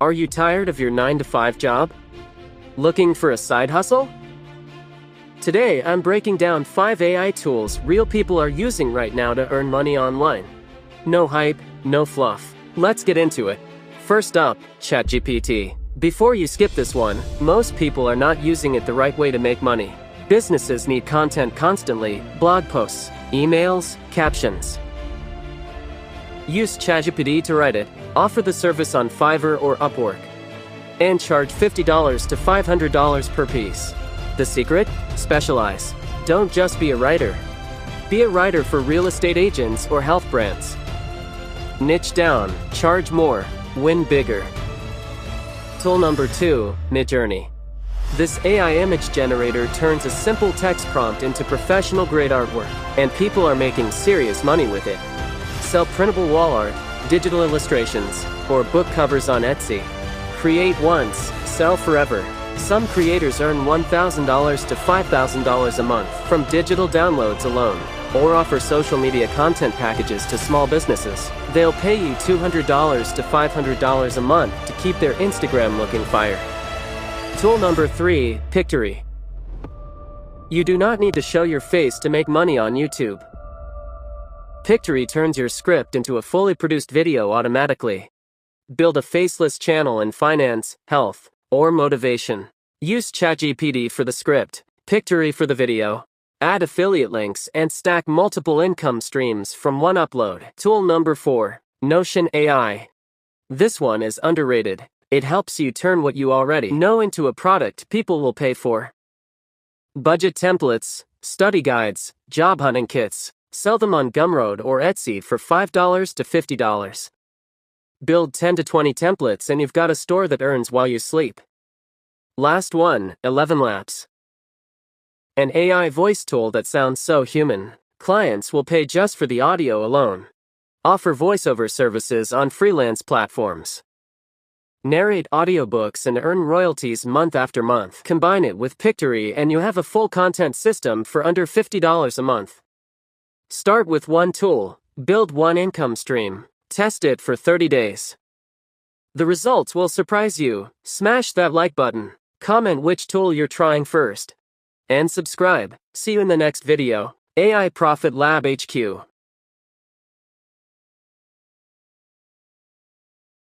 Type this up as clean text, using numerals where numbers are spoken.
Are you tired of your 9-to-5 job? Looking for a side hustle? Today, I'm breaking down 5 AI tools real people are using right now to earn money online. No hype, no fluff. Let's get into it. First up, ChatGPT. Before you skip this one, most people are not using it the right way to make money. Businesses need content constantly, blog posts, emails, captions. Use ChatGPT to write it, offer the service on Fiverr or Upwork, and charge $50 to $500 per piece. The secret? Specialize. Don't just be a writer. Be a writer for real estate agents or health brands. Niche down, charge more, win bigger. Tool number 2, Midjourney. This AI image generator turns a simple text prompt into professional-grade artwork, and people are making serious money with it. Sell printable wall art, digital illustrations, or book covers on Etsy. Create once, sell forever. Some creators earn $1,000 to $5,000 a month from digital downloads alone, or offer social media content packages to small businesses. They'll pay you $200 to $500 a month to keep their Instagram looking fire. Tool number 3, Pictory. You do not need to show your face to make money on YouTube. Pictory turns your script into a fully produced video automatically. Build a faceless channel in finance, health, or motivation. Use ChatGPT for the script, Pictory for the video. Add affiliate links and stack multiple income streams from one upload. Tool number 4, Notion AI. This one is underrated. It helps you turn what you already know into a product people will pay for. Budget templates, study guides, job hunting kits. Sell them on Gumroad or Etsy for $5 to $50. Build 10 to 20 templates and you've got a store that earns while you sleep. Last one, 11 Labs. An AI voice tool that sounds so human. Clients will pay just for the audio alone. Offer voiceover services on freelance platforms. Narrate audiobooks and earn royalties month after month. Combine it with Pictory and you have a full content system for under $50 a month. Start with one tool, build one income stream, test it for 30 days. The results will surprise you. Smash that like button, comment which tool you're trying first, and subscribe. See you in the next video. AI Profit Lab HQ.